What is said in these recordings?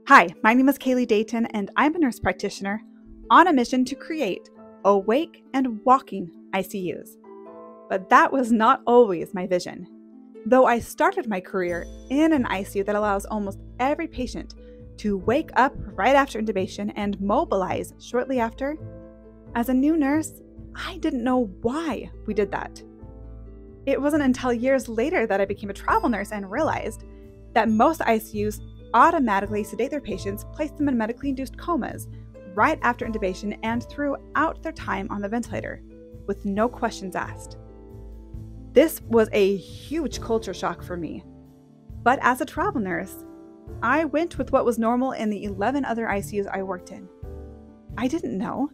Hi, my name is Kaylee Dayton, and I'm a nurse practitioner on a mission to create awake and walking ICUs. But that was not always my vision. Though I started my career in an ICU that allows almost every patient to wake up right after intubation and mobilize shortly after, as a new nurse, I didn't know why we did that. It wasn't until years later that I became a travel nurse and realized that most ICUs automatically sedate their patients, place them in medically induced comas right after intubation and throughout their time on the ventilator, with no questions asked. This was a huge culture shock for me. But as a travel nurse, I went with what was normal in the 11 other ICUs I worked in. I didn't know.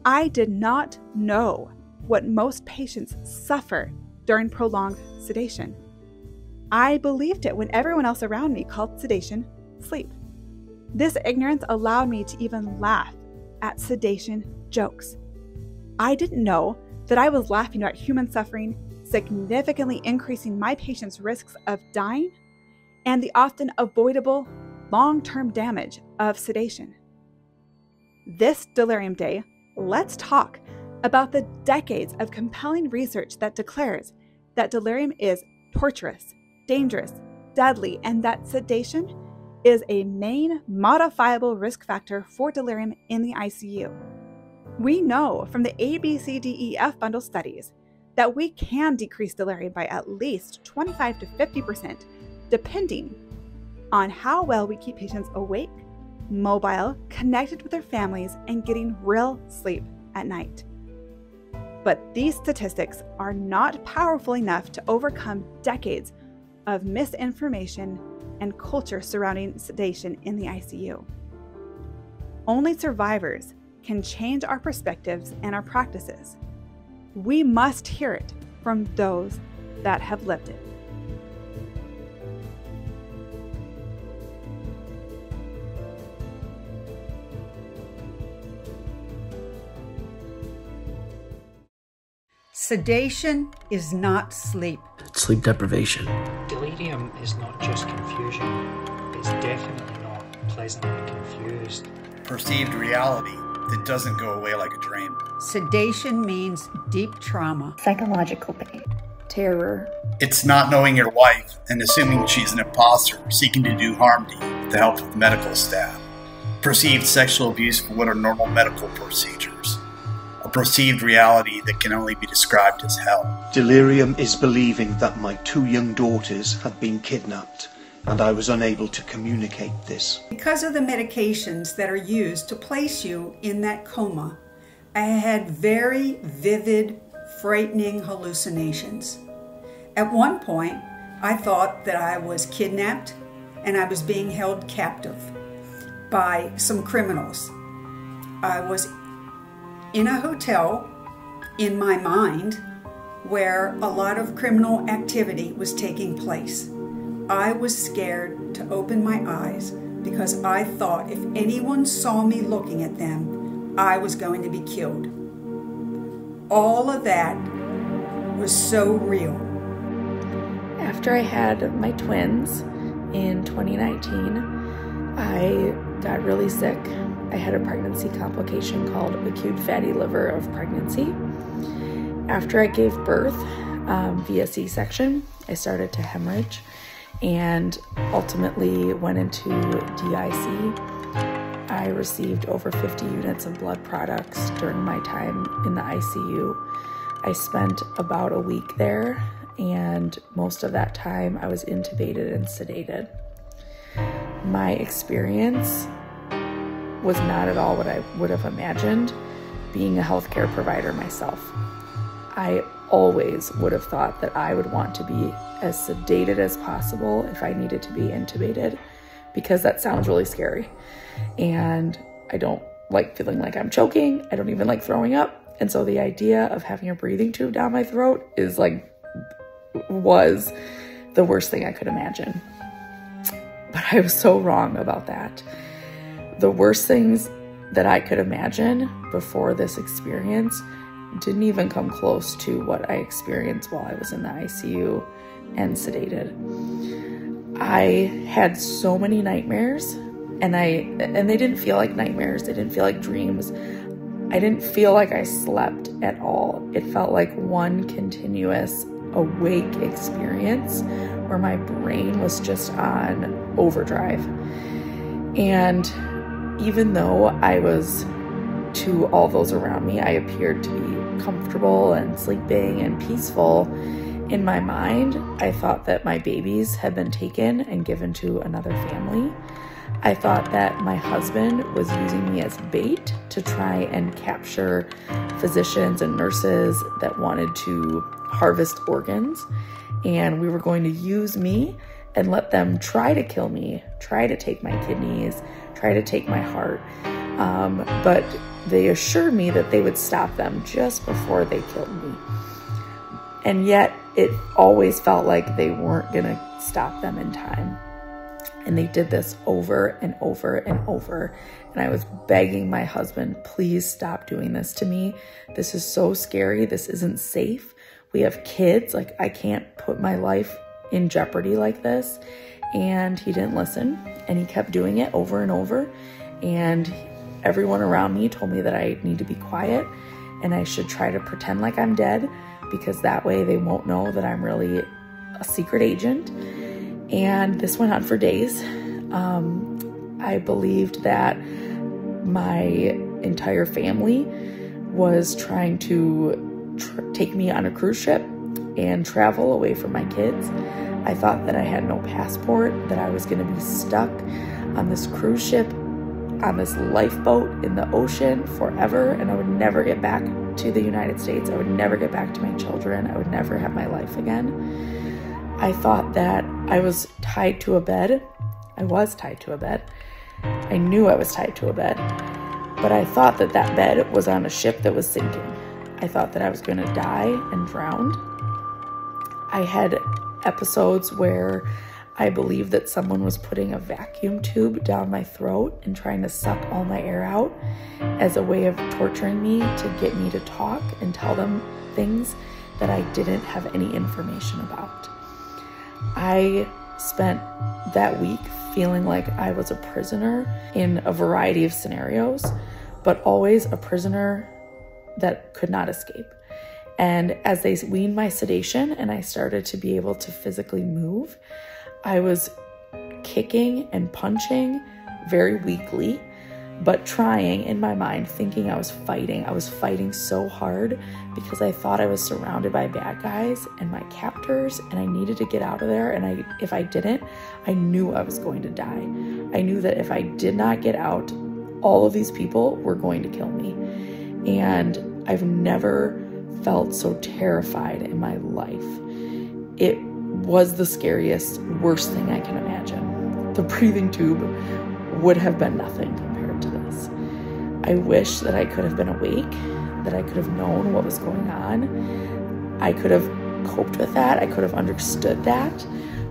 I did not know what most patients suffer during prolonged sedation. I believed it when everyone else around me called sedation sleep. This ignorance allowed me to even laugh at sedation jokes. I didn't know that I was laughing at human suffering, significantly increasing my patients' risks of dying and the often avoidable long-term damage of sedation. This Delirium Day, let's talk about the decades of compelling research that declares that delirium is torturous, dangerous, deadly, and that sedation is a main modifiable risk factor for delirium in the ICU. We know from the ABCDEF bundle studies that we can decrease delirium by at least 25 to 50%, depending on how well we keep patients awake, mobile, connected with their families, and getting real sleep at night. But these statistics are not powerful enough to overcome decades of misinformation and culture surrounding sedation in the ICU. Only survivors can change our perspectives and our practices. We must hear it from those that have lived it. Sedation is not sleep. It's sleep deprivation. Delirium is not just confusion. It's definitely not pleasantly confused. Perceived reality that doesn't go away like a dream. Sedation means deep trauma. Psychological pain. Terror. It's not knowing your wife and assuming she's an imposter seeking to do harm to you with the help of medical staff. Perceived sexual abuse for what are normal medical procedures. A perceived reality that can only be described as hell. Delirium is believing that my 2 young daughters had been kidnapped, and I was unable to communicate this. Because of the medications that are used to place you in that coma, I had very vivid, frightening hallucinations. At one point, I thought that I was kidnapped and I was being held captive by some criminals. I was in a hotel in my mind where a lot of criminal activity was taking place. I was scared to open my eyes because I thought if anyone saw me looking at them, I was going to be killed. All of that was so real. After I had my twins in 2019, I got really sick. I had a pregnancy complication called acute fatty liver of pregnancy. After I gave birth via C-section, I started to hemorrhage and ultimately went into DIC. I received over 50 units of blood products during my time in the ICU. I spent about a week there, and most of that time I was intubated and sedated. My experience was not at all what I would have imagined being a healthcare provider myself. I always would have thought that I would want to be as sedated as possible if I needed to be intubated, because that sounds really scary. And I don't like feeling like I'm choking. I don't even like throwing up. And so the idea of having a breathing tube down my throat was the worst thing I could imagine. But I was so wrong about that. The worst things that I could imagine before this experience didn't even come close to what I experienced while I was in the ICU and sedated. I had so many nightmares And they didn't feel like nightmares. They didn't feel like dreams. I didn't feel like I slept at all. It felt like one continuous awake experience where my brain was just on overdrive. And even though I was, to all those around me, I appeared to be comfortable and sleeping and peaceful, in my mind, I thought that my babies had been taken and given to another family. I thought that my husband was using me as bait to try and capture physicians and nurses that wanted to harvest organs, and we were going to use me and let them try to kill me, try to take my kidneys, try to take my heart. But they assured me that they would stop them just before they killed me. And yet it always felt like they weren't gonna stop them in time. And they did this over and over and over. And I was begging my husband, please stop doing this to me. This is so scary. This isn't safe. We have kids. Like, I can't put my life in jeopardy like this. And he didn't listen. And he kept doing it over and over. And everyone around me told me that I need to be quiet and I should try to pretend like I'm dead, because that way they won't know that I'm really a secret agent. And this went on for days. I believed that my entire family was trying to take me on a cruise ship and travel away from my kids. I thought that I had no passport, that I was going to be stuck on this cruise ship, on this lifeboat in the ocean forever, and I would never get back to the United States. I would never get back to my children. I would never have my life again. I thought that I was tied to a bed. I was tied to a bed. I knew I was tied to a bed, but I thought that that bed was on a ship that was sinking. I thought that I was going to die and drown. I had episodes where I believed that someone was putting a vacuum tube down my throat and trying to suck all my air out as a way of torturing me to get me to talk and tell them things that I didn't have any information about. I spent that week feeling like I was a prisoner in a variety of scenarios, but always a prisoner that could not escape. And as they weaned my sedation and I started to be able to physically move, I was kicking and punching very weakly, but trying in my mind, thinking I was fighting. I was fighting so hard because I thought I was surrounded by bad guys and my captors, and I needed to get out of there. And if I didn't, I knew I was going to die. I knew that if I did not get out, all of these people were going to kill me. And I've never felt so terrified in my life. It was the scariest, worst thing I can imagine. The breathing tube would have been nothing compared to this. I wish that I could have been awake, that I could have known what was going on. I could have coped with that. I could have understood that.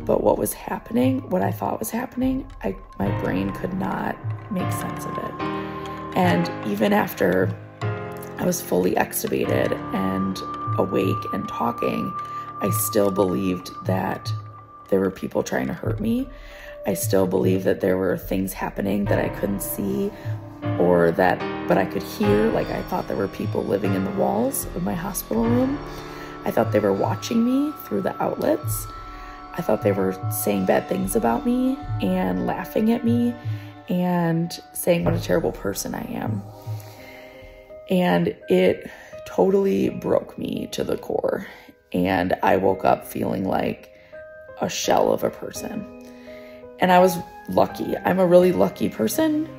But what was happening, what I thought was happening, my brain could not make sense of it. And even after I was fully extubated and awake and talking, I still believed that there were people trying to hurt me. I still believed that there were things happening that I couldn't see but I could hear. Like, I thought there were people living in the walls of my hospital room. I thought they were watching me through the outlets. I thought they were saying bad things about me and laughing at me and saying what a terrible person I am. And it totally broke me to the core. And I woke up feeling like a shell of a person. And I was lucky. I'm a really lucky person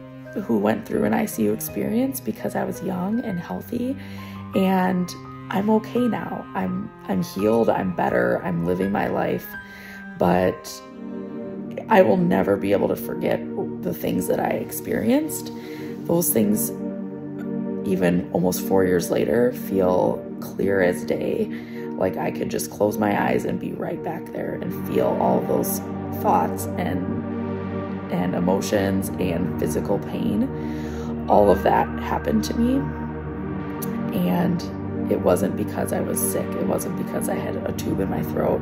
who went through an ICU experience because I was young and healthy. And I'm okay now. I'm healed. I'm better. I'm living my life. But I will never be able to forget the things that I experienced. Those things, even almost 4 years later, feel clear as day. Like I could just close my eyes and be right back there and feel all those thoughts and emotions and physical pain. All of that happened to me. And it wasn't because I was sick. It wasn't because I had a tube in my throat.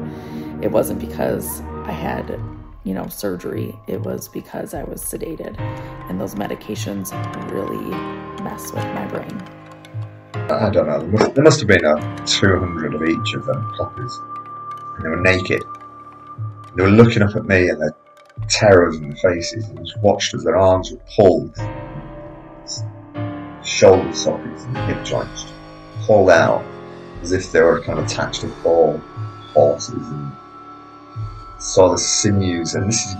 It wasn't because I had, surgery. It was because I was sedated, and those medications really mess with my brain. I don't know, there must have been 200 of each of them copies, and they were naked. They were looking up at me, and their terrors in their faces, and just watched as their arms were pulled, shoulder sockets and hip joints pulled out as if they were kind of attached to four horses, and saw the sinews, and this is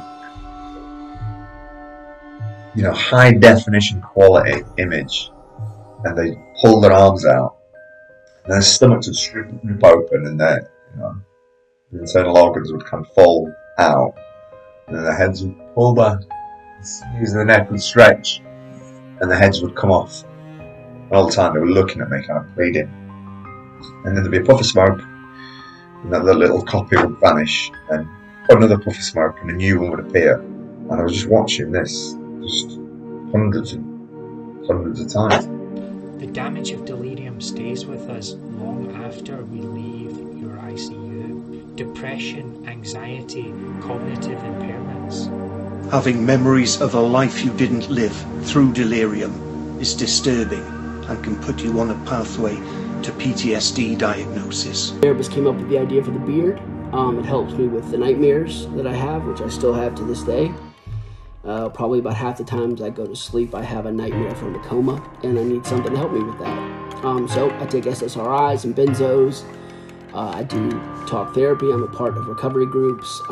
high definition quality image, and they pull their arms out, and their stomachs would strip open, and their the internal organs would kind of fall out, and then their heads would pull back, the sinews in the neck would stretch, and the heads would come off. And all the time they were looking at me, kind of pleading. And then there'd be a puff of smoke, and that little copy would vanish, and another puff of smoke, and a new one would appear. And I was just watching this, just hundreds of times. The damage of delirium stays with us long after we leave your ICU. Depression, anxiety, cognitive impairments. Having memories of a life you didn't live through delirium is disturbing and can put you on a pathway to PTSD diagnosis. The therapist came up with the idea for the beard. It helps me with the nightmares that I have, which I still have to this day. Probably about half the times I go to sleep, I have a nightmare from a coma, and I need something to help me with that. So I take SSRIs and benzos. I do talk therapy. I'm a part of recovery groups.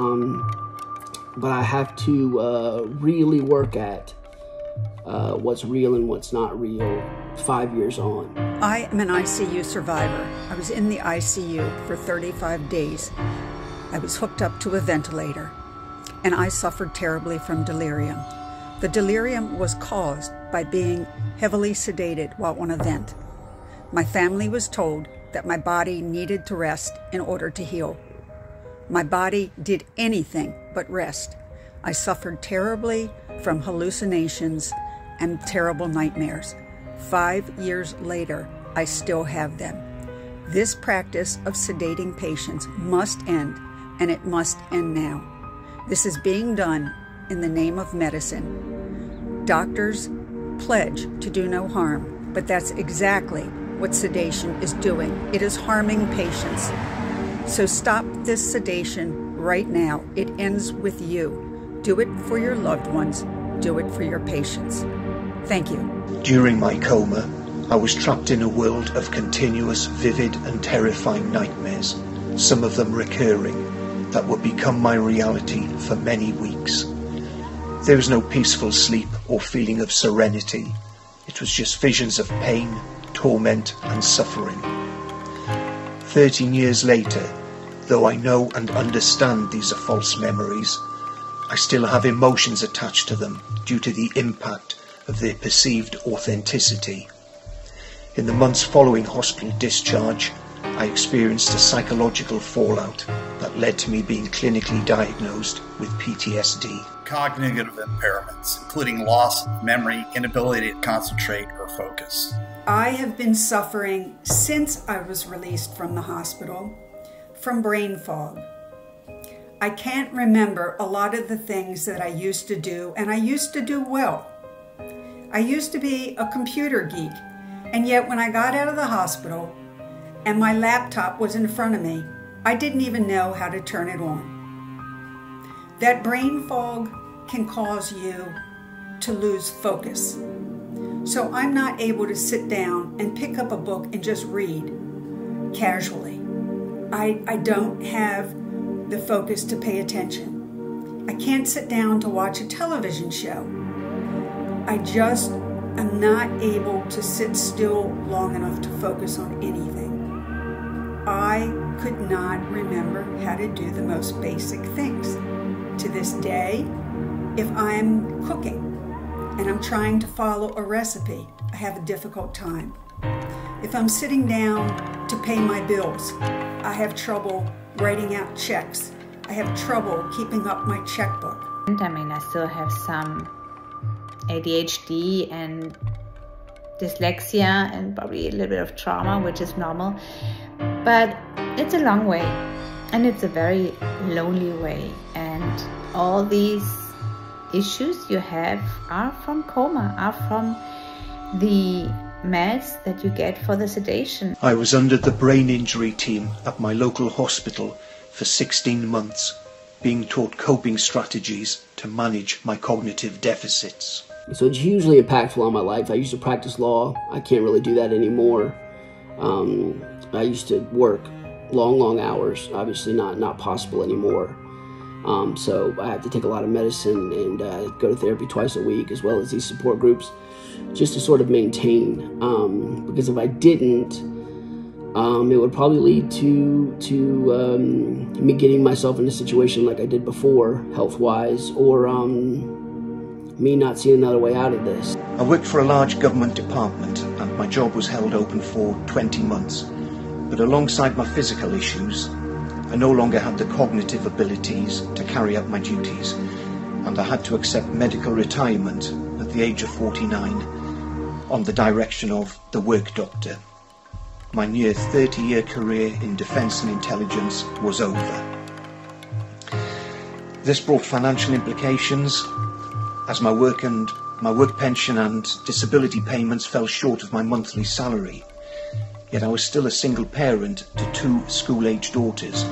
But I have to really work at what's real and what's not real 5 years on. I am an ICU survivor. I was in the ICU for 35 days. I was hooked up to a ventilator, and I suffered terribly from delirium. The delirium was caused by being heavily sedated while on a vent. My family was told that my body needed to rest in order to heal. My body did anything but rest. I suffered terribly from hallucinations and terrible nightmares. 5 years later, I still have them. This practice of sedating patients must end, and it must end now. This is being done in the name of medicine. Doctors pledge to do no harm, but that's exactly what sedation is doing. It is harming patients. So stop this sedation right now. It ends with you. Do it for your loved ones. Do it for your patients. Thank you. During my coma, I was trapped in a world of continuous, vivid and terrifying nightmares, some of them recurring, that would become my reality for many weeks. There was no peaceful sleep or feeling of serenity. It was just visions of pain, torment and suffering. 13 years later, though I know and understand these are false memories, I still have emotions attached to them due to the impact of their perceived authenticity. In the months following hospital discharge, I experienced a psychological fallout that led to me being clinically diagnosed with PTSD. Cognitive impairments, including loss of memory, inability to concentrate or focus. I have been suffering since I was released from the hospital from brain fog. I can't remember a lot of the things that I used to do, and I used to do well. I used to be a computer geek, and yet when I got out of the hospital and my laptop was in front of me, I didn't even know how to turn it on. That brain fog can cause you to lose focus. So I'm not able to sit down and pick up a book and just read casually. I don't have the focus to pay attention. I can't sit down to watch a television show. I just am not able to sit still long enough to focus on anything. I could not remember how to do the most basic things. To this day, if I'm cooking and I'm trying to follow a recipe, I have a difficult time. If I'm sitting down to pay my bills, I have trouble writing out checks. I have trouble keeping up my checkbook. I mean, I still have some ADHD and dyslexia and probably a little bit of trauma, which is normal. But it's a long way, and it's a very lonely way. And And all these issues you have are from coma, are from the meds that you get for the sedation. I was under the brain injury team at my local hospital for 16 months, being taught coping strategies to manage my cognitive deficits. So it's hugely impactful on my life. I used to practice law. I can't really do that anymore. I used to work long hours, obviously not possible anymore. So I have to take a lot of medicine and go to therapy twice a week, as well as these support groups, just to sort of maintain. Because if I didn't, it would probably lead to me getting myself in a situation like I did before, health-wise, or me not seeing another way out of this. I worked for a large government department and my job was held open for 20 months. But alongside my physical issues, I no longer had the cognitive abilities to carry out my duties, and I had to accept medical retirement at the age of 49 on the direction of the work doctor. My near 30-year career in defence and intelligence was over. This brought financial implications, as my work pension and disability payments fell short of my monthly salary. Yet I was still a single parent to 2 school-aged daughters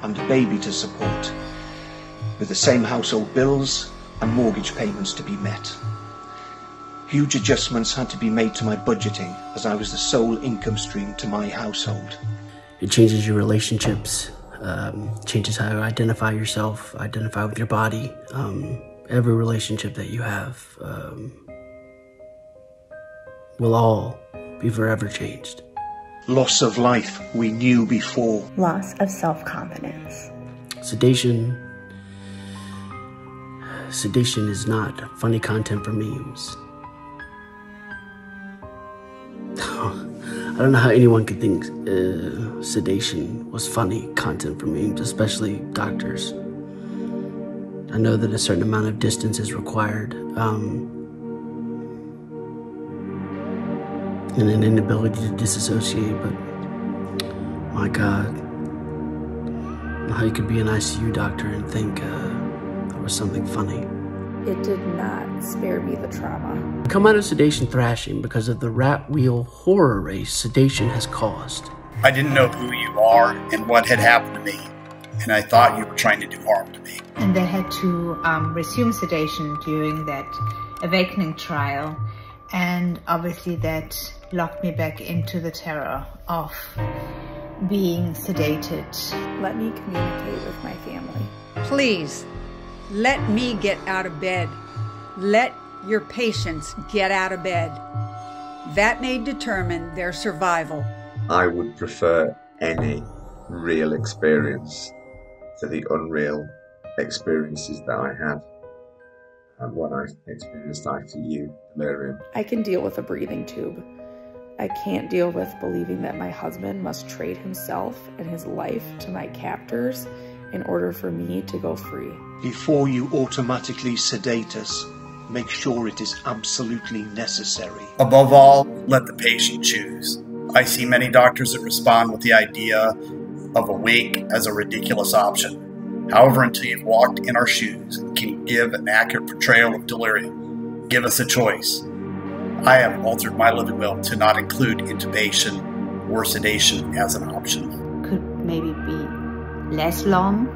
and a baby to support, with the same household bills and mortgage payments to be met. Huge adjustments had to be made to my budgeting, as I was the sole income stream to my household. It changes your relationships, changes how you identify yourself, identify with your body. Every relationship that you have will all be forever changed. Loss of life we knew before. Loss of self-confidence. Sedation is not funny content for memes. I don't know how anyone could think sedation was funny content for memes, especially doctors. I know that a certain amount of distance is required, and an inability to disassociate, but my God, how you could be an ICU doctor and think there was something funny. It did not spare me the trauma. I come out of sedation thrashing because of the rat wheel horror race sedation has caused. I didn't know who you are and what had happened to me, and I thought you were trying to do harm to me. And they had to resume sedation during that awakening trial, and obviously that locked me back into the terror of being sedated. Let me communicate with my family. Please, let me get out of bed. Let your patients get out of bed. That may determine their survival. I would prefer any real experience to the unreal experiences that I had. And when I experienced ICU delirium. I can deal with a breathing tube. I can't deal with believing that my husband must trade himself and his life to my captors in order for me to go free. Before you automatically sedate us, make sure it is absolutely necessary. Above all, let the patient choose. I see many doctors that respond with the idea of awake as a ridiculous option. However, until you've walked in our shoes and can give an accurate portrayal of delirium, give us a choice. I have altered my living will to not include intubation or sedation as an option. Could maybe be less long,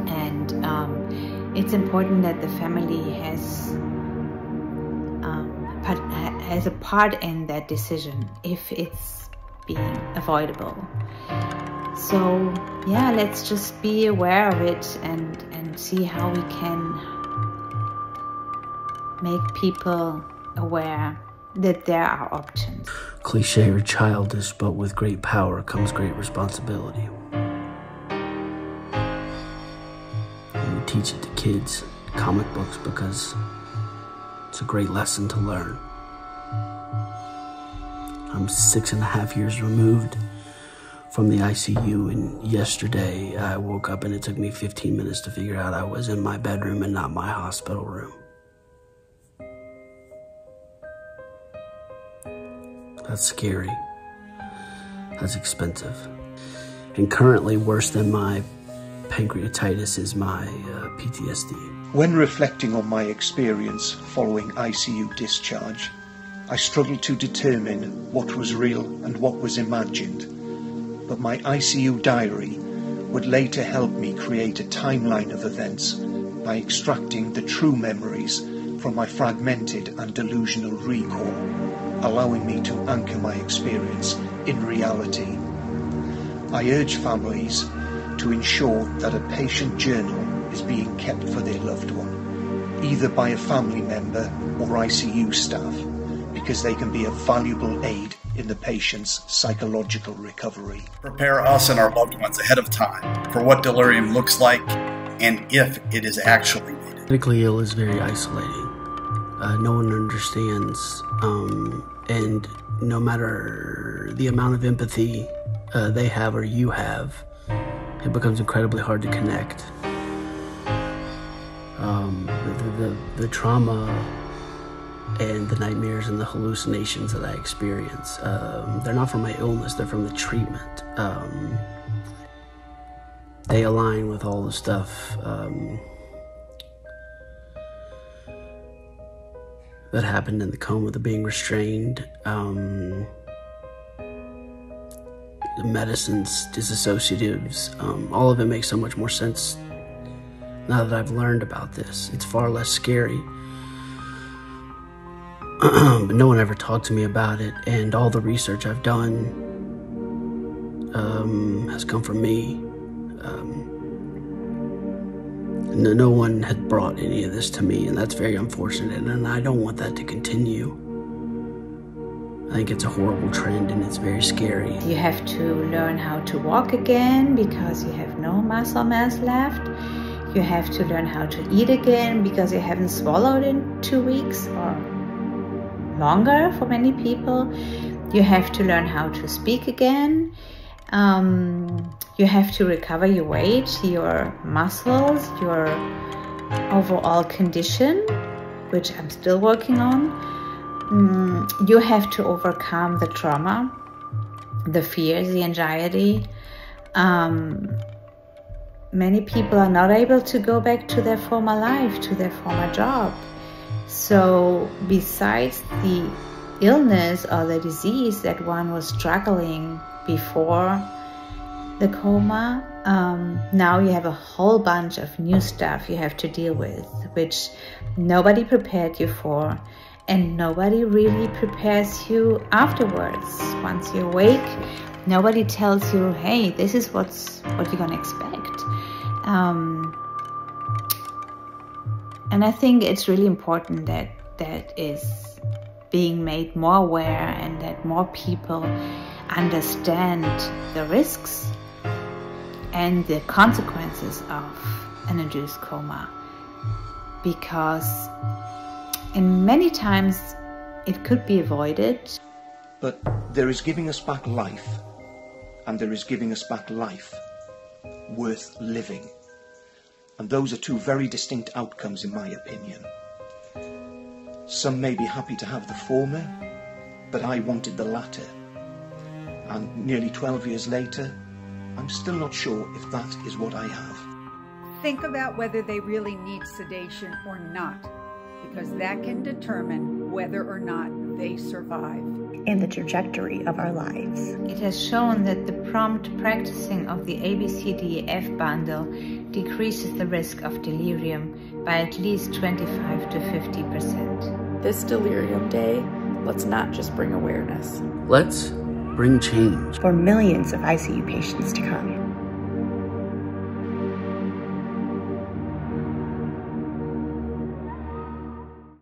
and it's important that the family has a part in that decision if it's being avoidable. So yeah, let's just be aware of it and see how we can make people aware that there are options. Cliche or childish, but with great power comes great responsibility. And we teach it to kids, comic books, because it's a great lesson to learn. I'm 6.5 years removed from the ICU, and yesterday I woke up and it took me 15 minutes to figure out I was in my bedroom and not my hospital room. That's scary. That's expensive. And currently worse than my pancreatitis is my PTSD. When reflecting on my experience following ICU discharge, I struggled to determine what was real and what was imagined, but my ICU diary would later help me create a timeline of events by extracting the true memories from my fragmented and delusional recall, allowing me to anchor my experience in reality. I urge families to ensure that a patient journal is being kept for their loved one, either by a family member or ICU staff, because they can be a valuable aid in the patient's psychological recovery. Prepare us and our loved ones ahead of time for what delirium looks like and if it is actually needed. Critically ill is very isolating. No one understands, and no matter the amount of empathy they have or you have, it becomes incredibly hard to connect. The trauma and the nightmares and the hallucinations that I experience, they're not from my illness, they're from the treatment. They align with all the stuff that happened in the coma, the being restrained, the medicines, disassociatives, all of it makes so much more sense now that I've learned about this. It's far less scary. But no one ever talked to me about it, and all the research I've done has come from me. No one had brought any of this to me, and that's very unfortunate, and I don't want that to continue. I think it's a horrible trend, and it's very scary. You have to learn how to walk again because you have no muscle mass left. You have to learn how to eat again because you haven't swallowed in 2 weeks or longer for many people. You have to learn how to speak again. You have to recover your weight, your muscles, your overall condition, which I'm still working on. You have to overcome the trauma, the fears, the anxiety. Many people are not able to go back to their former life, to their former job. So besides the illness or the disease that one was struggling before the coma, now you have a whole bunch of new stuff you have to deal with, which nobody prepared you for, and nobody really prepares you afterwards. Once you awake, nobody tells you, hey, this is what you're gonna expect. And I think it's really important that that is being made more aware, and that more people understand the risks and the consequences of an induced coma, because in many times it could be avoided. But there is giving us back life, and there is giving us back life worth living. And those are two very distinct outcomes, in my opinion. Some may be happy to have the former, but I wanted the latter. And nearly 12 years later, I'm still not sure if that is what I have. Think about whether they really need sedation or not, because that can determine whether or not they survive. And the trajectory of our lives. It has shown that the prompt practicing of the ABCDEF bundle decreases the risk of delirium by at least 25 to 50%. This Delirium Day, let's not just bring awareness. Let's bring change For millions of ICU patients to come.